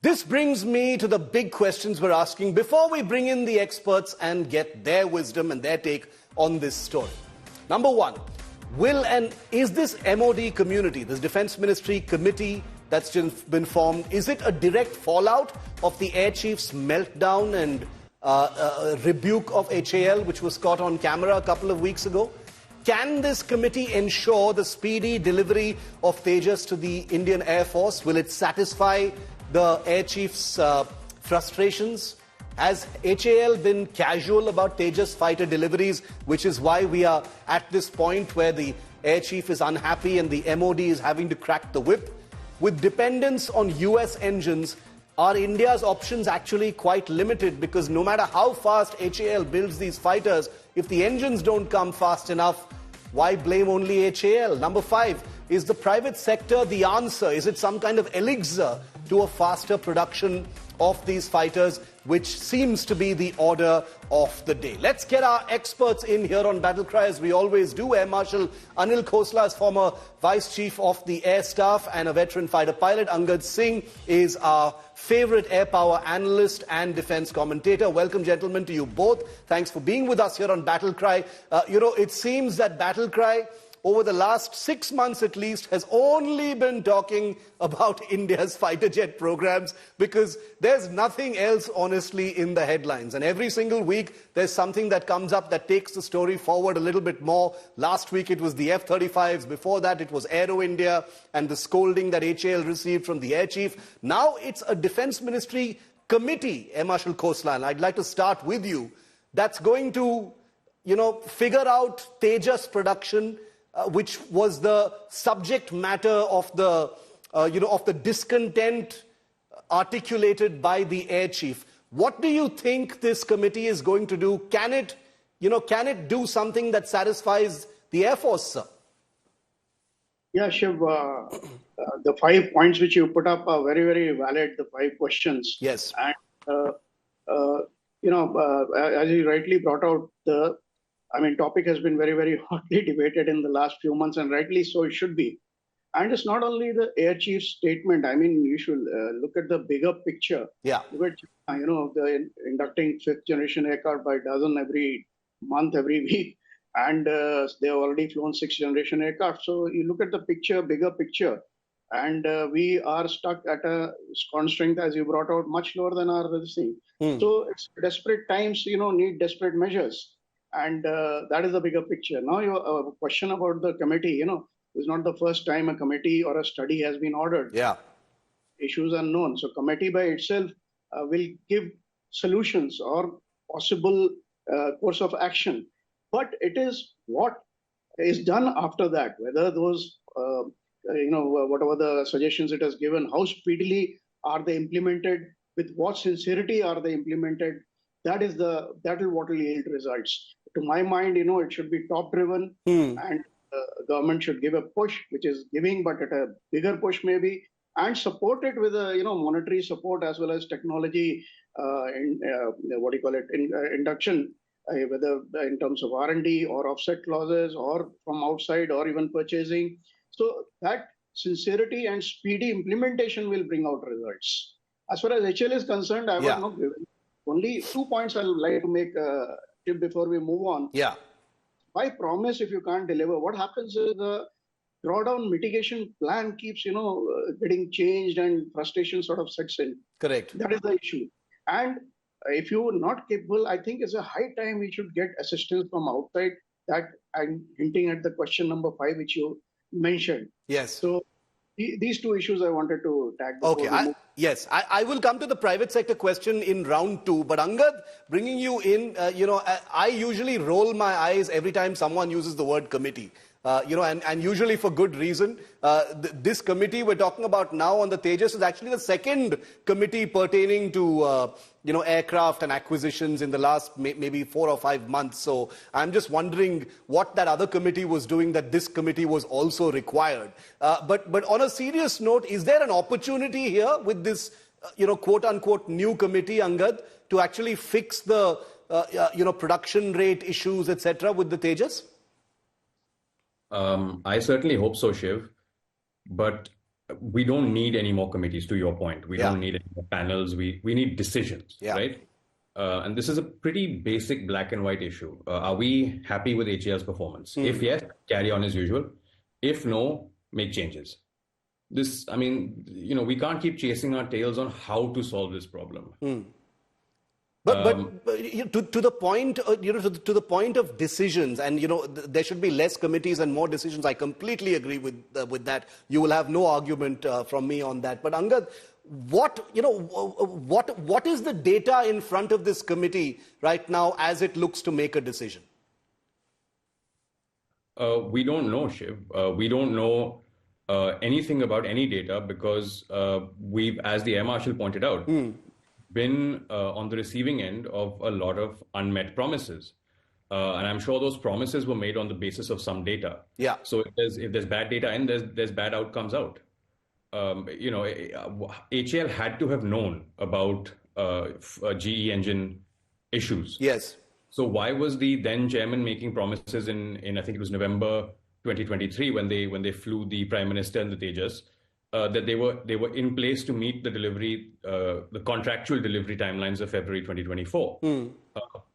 This brings me to the big questions we're asking before we bring in the experts and get their wisdom and their take on this story. Number one, is this MOD community, this Defence Ministry committee that's been formed, is it a direct fallout of the Air Chief's meltdown and rebuke of HAL, which was caught on camera a couple of weeks ago? Can this committee ensure the speedy delivery of Tejas to the Indian Air Force? Will it satisfy the Air Chief's frustrations? Has HAL been casual about Tejas fighter deliveries, which is why we are at this point where the Air Chief is unhappy and the MOD is having to crack the whip? With dependence on US engines, are India's options actually quite limited? Because no matter how fast HAL builds these fighters, if the engines don't come fast enough, why blame only HAL? Number five, is the private sector the answer? Is it some kind of elixir to a faster production of these fighters, which seems to be the order of the day? Let's get our experts in here on Battle Cry, as we always do. Air Marshal Anil Khosla is former Vice Chief of the Air Staff and a veteran fighter pilot. Angad Singh is our favorite air power analyst and defense commentator. Welcome, gentlemen, to you both. Thanks for being with us here on Battle Cry. It seems that Battle Cry, over the last 6 months at least, has only been talking about India's fighter jet programs, because there's nothing else, honestly, in the headlines. And every single week, there's something that comes up that takes the story forward a little bit more. Last week, it was the F-35s. Before that, it was Aero India and the scolding that HAL received from the Air Chief. Now it's a Defence Ministry committee, Air Marshal Khosla, and I'd like to start with you, that's going to, figure out Tejas production, which was the subject matter of the discontent articulated by the Air Chief. What do you think this committee is going to do? Can it do something that satisfies the Air Force, sir? Yeah, Shiv, the 5 points which you put up are very, very valid, the 5 questions. Yes. And, as you rightly brought out, topic has been very, very hotly debated in the last few months, and rightly so it should be. And it's not only the Air Chief's statement. You should look at the bigger picture. Yeah. Look at, the inducting 5th generation aircraft by dozen every month, every week. And they have already flown 6th generation aircraft. So you look at the picture, bigger picture. And we are stuck at a scorn strength, as you brought out, much lower than our thing. So it's desperate times, need desperate measures. And that is the bigger picture. Now, your question about the committee, is not the first time a committee or a study has been ordered. Yeah. Issues are known. So committee by itself will give solutions or possible course of action. But it is what is done after that, whether those, whatever the suggestions it has given, how speedily are they implemented, with what sincerity are they implemented, that is what will yield results. To my mind, it should be top-driven, and government should give a push, which is giving, but at a bigger push maybe, and support it with a monetary support as well as technology, induction, whether in terms of R&D or offset clauses or from outside or even purchasing. So that sincerity and speedy implementation will bring out results. As far as HL is concerned, I was not given. Only 2 points I would like to make before we move on. Yeah. Why promise if you can't deliver? What happens is the drawdown mitigation plan keeps, getting changed and frustration sort of sets in. Correct. That is the issue. And if you're not capable, I think it's a high time we should get assistance from outside. That I'm hinting at the question number 5, which you mentioned. Yes. So these 2 issues I wanted to tag. Okay, I will come to the private sector question in round 2. But Angad, bringing you in, I usually roll my eyes every time someone uses the word committee. And usually for good reason. This committee we're talking about now on the Tejas is actually the second committee pertaining to, aircraft and acquisitions in the last maybe 4 or 5 months. So I'm just wondering what that other committee was doing that this committee was also required. But on a serious note, is there an opportunity here with this, quote unquote new committee, Angad, to actually fix the, production rate issues, etc. with the Tejas? I certainly hope so, Shiv. But we don't need any more committees, to your point. We Yeah. don't need any more panels. We need decisions, Yeah. right? And this is a pretty basic black and white issue. Are we happy with HAL's performance? If yes, carry on as usual. If no, make changes. This, I mean, we can't keep chasing our tails on how to solve this problem. But to the point, to the point of decisions, and there should be less committees and more decisions. I completely agree with that. You will have no argument from me on that. But Angad, what is the data in front of this committee right now as it looks to make a decision? We don't know, Shiv. We don't know anything about any data because we've, as the Air Marshal pointed out, been on the receiving end of a lot of unmet promises. And I'm sure those promises were made on the basis of some data. Yeah. So if there's bad data in, there's bad outcomes out. HAL had to have known about GE engine issues. Yes. So why was the then chairman making promises in I think it was November 2023 when they flew the Prime Minister and the Tejas, that they were in place to meet the contractual delivery timelines of February 2024.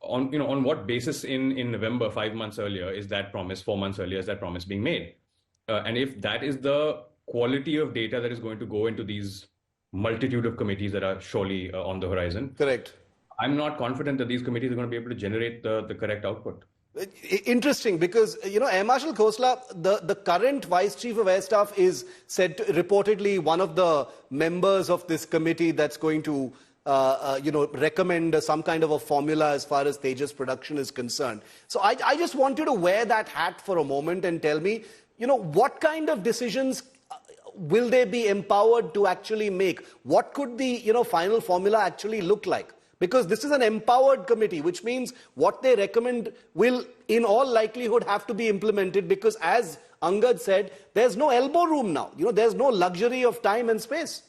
On what basis in November, 5 months earlier, is that promise, 4 months earlier, is that promise being made? And if that is the quality of data that is going to go into these multitude of committees that are surely on the horizon. Correct. I'm not confident that these committees are going to be able to generate the correct output. Interesting, because Air Marshal Khosla, the current Vice Chief of Air Staff, is said to, reportedly one of the members of this committee that's going to recommend some kind of a formula as far as Tejas production is concerned. So I just want you to wear that hat for a moment and tell me, what kind of decisions will they be empowered to actually make? What could the final formula actually look like? Because this is an empowered committee, which means what they recommend will, in all likelihood, have to be implemented, because, as Angad said, there's no elbow room now. There's no luxury of time and space.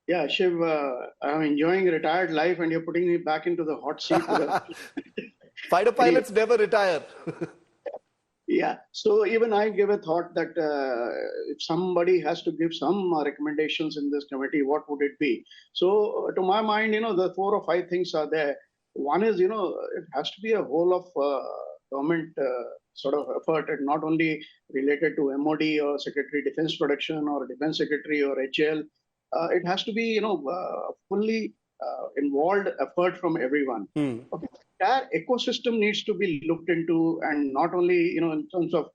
Yeah, Shiv, I'm enjoying retired life and you're putting me back into the hot seat. Fighter pilots never retire. Yeah, so even I give a thought that if somebody has to give some recommendations in this committee, what would it be? So to my mind, the 4 or 5 things are there. One is, it has to be a whole of government sort of effort, and not only related to MOD or Secretary Defense Production or Defense Secretary or HAL. It has to be, fully involved effort from everyone. Okay. That ecosystem needs to be looked into, and not only, in terms of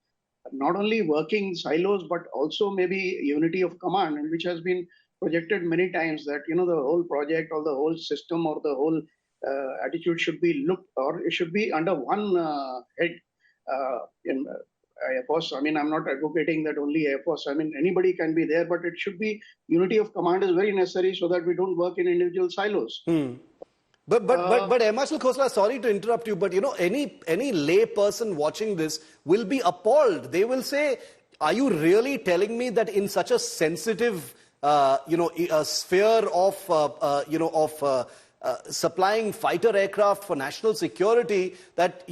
not only working silos, but also maybe unity of command, and which has been projected many times that, the whole project or the whole system or the whole attitude should be looked, or it should be under one head in Air Force. I mean, I'm not advocating that only Air Force. I mean, anybody can be there, but it should be unity of command is very necessary so that we don't work in individual silos. But Air Marshal Khosla, sorry to interrupt you, but any lay person watching this will be appalled. They will say, "Are you really telling me that in such a sensitive, sphere of supplying fighter aircraft for national security, that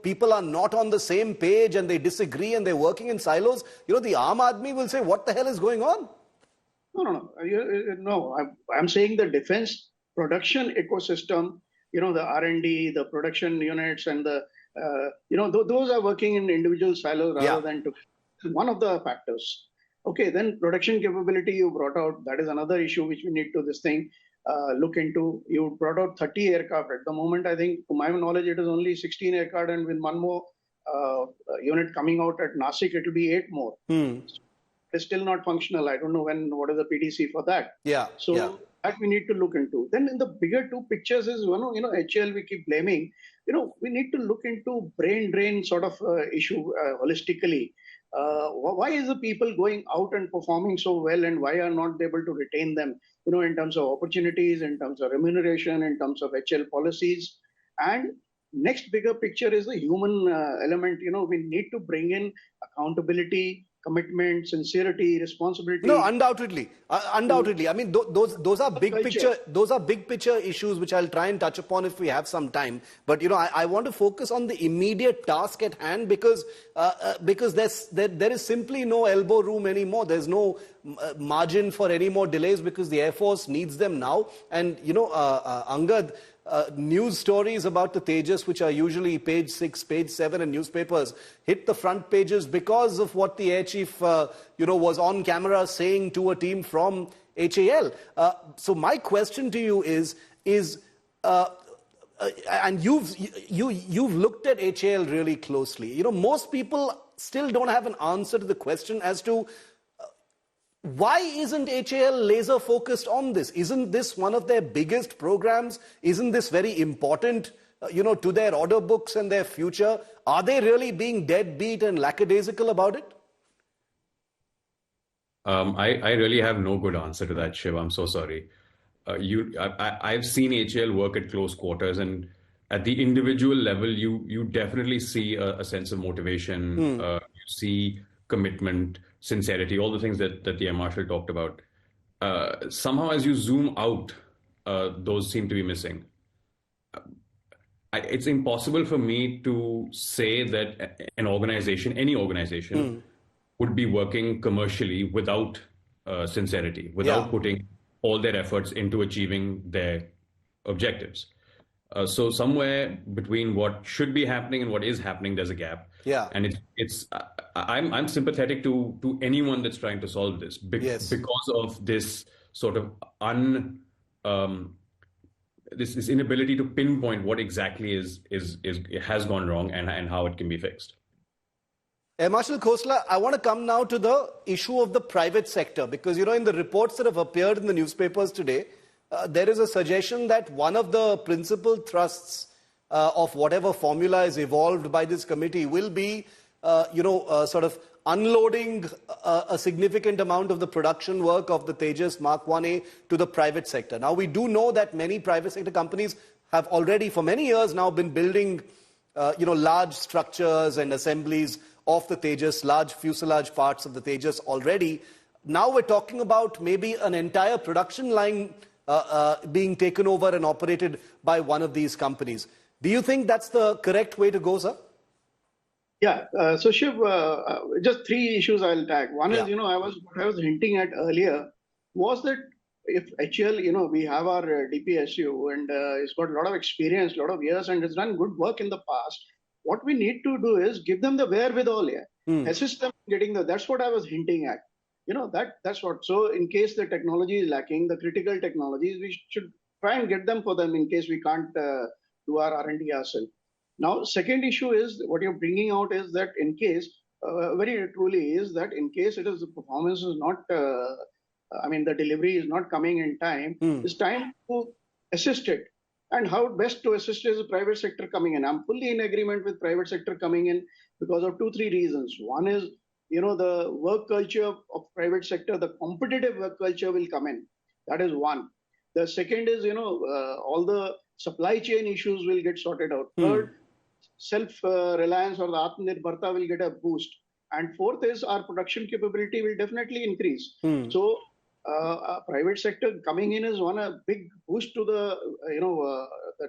people are not on the same page and they disagree and they're working in silos?" The Aam Aadmi will say, "What the hell is going on?" No. I'm saying the defense production ecosystem, the R&D, the production units, and those are working in individual silos rather than to one of the factors. Okay, then production capability you brought out, that is another issue which we need to look into. You brought out 30 aircraft. At the moment, I think, to my knowledge, it is only 16 aircraft, and with one more unit coming out at Nasik, it will be 8 more. It's still not functional. I don't know what is the PDC for that. That we need to look into. Then in the bigger 2 pictures is, HAL we keep blaming. We need to look into brain drain sort of issue holistically. Why is the people going out and performing so well, and why are not able to retain them, in terms of opportunities, in terms of remuneration, in terms of HL policies? And next bigger picture is the human element. We need to bring in accountability, commitment, sincerity, responsibility. No, undoubtedly, undoubtedly. I mean, those are big culture. picture. Those are big picture issues which I'll try and touch upon if we have some time. But I want to focus on the immediate task at hand because there is simply no elbow room anymore. There's no margin for any more delays because the Air Force needs them now. And Angad. News stories about the Tejas, which are usually page 6, page 7 in newspapers, hit the front pages because of what the air chief, was on camera saying to a team from HAL. So my question to you is, and you've looked at HAL really closely. Most people still don't have an answer to the question as to why isn't HAL laser focused on this? Isn't this one of their biggest programs? Isn't this very important, to their order books and their future? Are they really being deadbeat and lackadaisical about it? I really have no good answer to that, Shiv. I'm so sorry. I've seen HAL work at close quarters, and at the individual level, you definitely see a sense of motivation. You see commitment, sincerity, all the things that the Air Marshal talked about. Somehow, as you zoom out, those seem to be missing. It's impossible for me to say that an organization, any organization, would be working commercially without sincerity, without putting all their efforts into achieving their objectives. So somewhere between what should be happening and what is happening, there's a gap. Yeah. And I'm sympathetic to anyone that's trying to solve this because of this sort of this inability to pinpoint what exactly has gone wrong and how it can be fixed. Air Marshal Khosla, I want to come now to the issue of the private sector because, in the reports that have appeared in the newspapers today, there is a suggestion that one of the principal thrusts of whatever formula is evolved by this committee will be, sort of unloading a significant amount of the production work of the Tejas Mark 1A to the private sector. Now, we do know that many private sector companies have already, for many years now, been building, large structures and assemblies of the Tejas, large fuselage parts of the Tejas already. Now we're talking about maybe an entire production line being taken over and operated by one of these companies. Do you think that's the correct way to go, sir? Yeah. So Shiv, just three issues I'll tag. One is, what I was hinting at earlier was that if HL, we have our DPSU and it's got a lot of experience, a lot of years, and it's done good work in the past. What we need to do is give them the wherewithal here, assist them getting that's what I was hinting at. That's what. So in case the technology is lacking, the critical technologies, we should try and get them for them in case we can't do our R&D ourselves. Now, second issue is what you're bringing out is that in case, very truly is that in case the performance is not, the delivery is not coming in time, it's time to assist it. And how best to assist is the private sector coming in. I'm fully in agreement with private sector coming in because of 2-3 reasons. One is, the work culture of private sector, the competitive work culture will come in. That is one. The second is, all the supply chain issues will get sorted out. Third, self-reliance or the Atmanirbharta will get a boost. And fourth is our production capability will definitely increase. So, private sector coming in is a big boost to the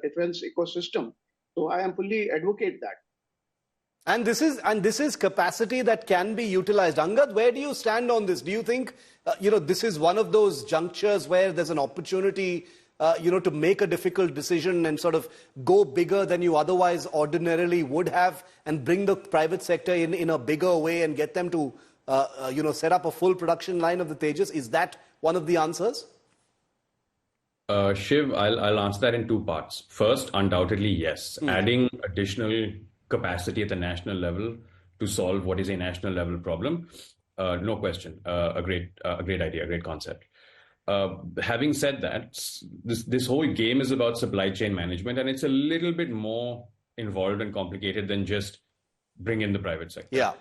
defense ecosystem. So I am fully advocate that. And this is capacity that can be utilized. Angad, where do you stand on this? Do you think, this is one of those junctures where there's an opportunity, to make a difficult decision and sort of go bigger than you otherwise ordinarily would have and bring the private sector in a bigger way and get them to, set up a full production line of the Tejas? Is that one of the answers? Shiv, I'll answer that in two parts. First, undoubtedly, yes. Adding additional capacity at the national level to solve what is a national level problem, no question. A great idea, a great concept. Having said that, this whole game is about supply chain management, and it's a little bit more involved and complicated than just bring in the private sector. Yeah.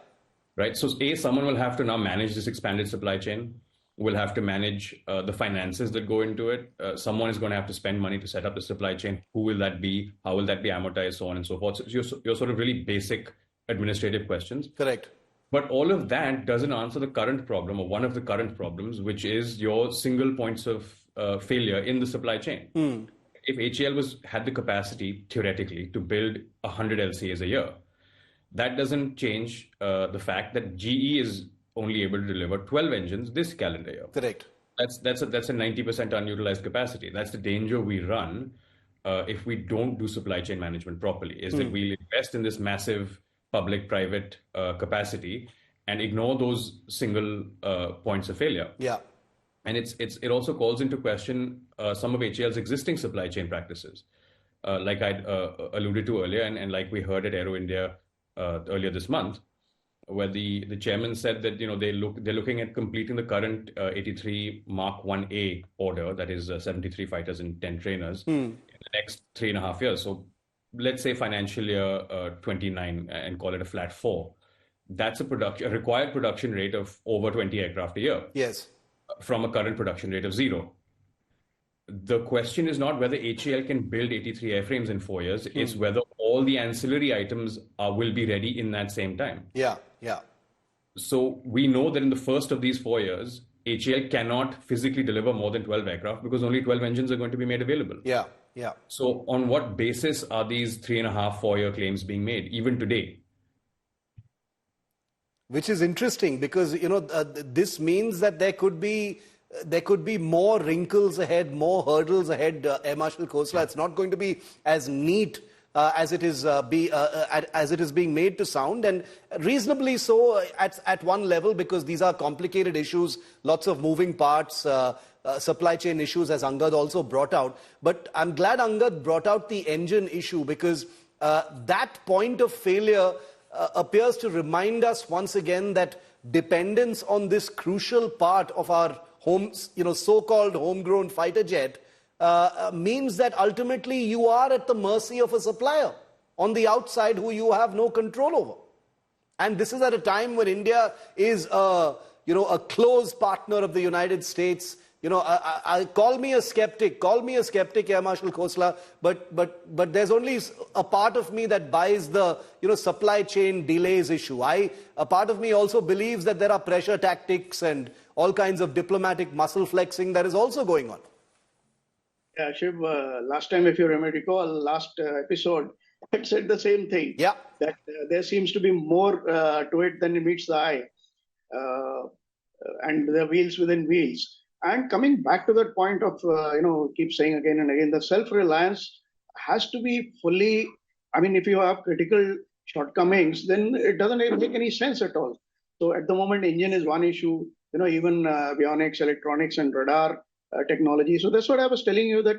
Right. So, someone will have to now manage this expanded supply chain. Will have to manage the finances that go into it. Someone is going to have to spend money to set up the supply chain. Who will that be? How will that be amortized? So on and so forth. So you're sort of really basic administrative questions. Correct. But all of that doesn't answer the current problem, or one of the current problems, which is your single points of failure in the supply chain. If HAL had the capacity, theoretically, to build 100 LCAs a year, that doesn't change the fact that GE is only able to deliver 12 engines this calendar year. Correct. That's a 90% unutilized capacity. That's the danger we run if we don't do supply chain management properly, is that we'll invest in this massive public-private capacity and ignore those single points of failure. Yeah. And it also calls into question some of HAL's existing supply chain practices, like I alluded to earlier, and like we heard at Aero India earlier this month, where the chairman said that they're looking at completing the current 83 Mark 1A order, that is 73 fighters and 10 trainers, in the next 3.5 years. So let's say financial year 29 and call it a flat 4. That's a required production rate of over 20 aircraft a year. Yes. From a current production rate of 0. The question is not whether HAL can build 83 airframes in 4 years, it's whether all the ancillary items will be ready in that same time. Yeah, yeah. So we know that in the first of these 4 years, HAL cannot physically deliver more than 12 aircraft because only 12 engines are going to be made available. Yeah, yeah. So on what basis are these 3.5, 4-year claims being made, even today? Which is interesting because, this means that there could be more wrinkles ahead, more hurdles ahead, Air Marshal Khosla. It's not going to be as neat as it is being made to sound, and reasonably so at one level, because these are complicated issues, lots of moving parts, supply chain issues, as Angad also brought out. But I'm glad Angad brought out the engine issue, because that point of failure appears to remind us once again that dependence on this crucial part of our so-called homegrown fighter jet means that ultimately you are at the mercy of a supplier on the outside who you have no control over. And this is at a time when India is a close partner of the United States. Call me a skeptic, Air Marshal Khosla, but there's only a part of me that buys the supply chain delays issue. A part of me also believes that there are pressure tactics and all kinds of diplomatic muscle flexing that is also going on. Yeah, Shiv, last time, if you recall, last episode, I said the same thing. Yeah. That there seems to be more to it than meets the eye, and the wheels within wheels. And coming back to that point of, keep saying again and again, the self-reliance has to be fully, if you have critical shortcomings, then it doesn't make any sense at all. So at the moment, engine is one issue, even avionics, electronics and radar technology. So that's what I was telling you, that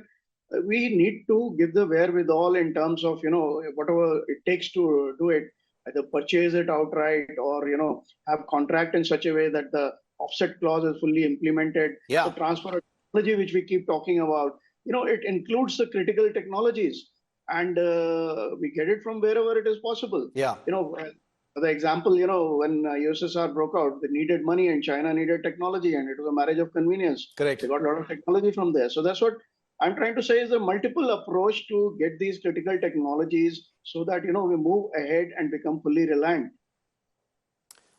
we need to give the wherewithal in terms of, whatever it takes to do it, either purchase it outright or, have contract in such a way that the offset clause is fully implemented. Yeah. The transfer of technology, which we keep talking about, it includes the critical technologies, and we get it from wherever it is possible. Yeah. The example, when USSR broke out, they needed money and China needed technology, and it was a marriage of convenience. Correct. They got a lot of technology from there. So that's what I'm trying to say, is a multiple approach to get these critical technologies so that, we move ahead and become fully reliant.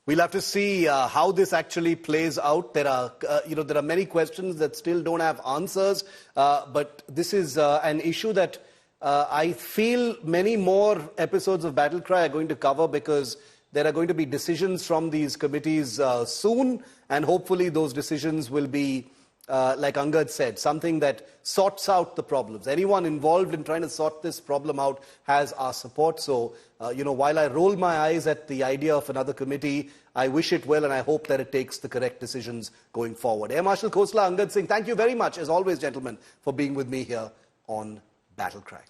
We'll have to see how this actually plays out. There are many questions that still don't have answers, but this is an issue that I feel many more episodes of Battle Cry are going to cover, because there are going to be decisions from these committees soon, and hopefully those decisions will be, like Angad said, something that sorts out the problems. Anyone involved in trying to sort this problem out has our support. So, while I roll my eyes at the idea of another committee, I wish it well, and I hope that it takes the correct decisions going forward. Air Marshal Khosla, Angad Singh, thank you very much, as always, gentlemen, for being with me here on Battle Cry.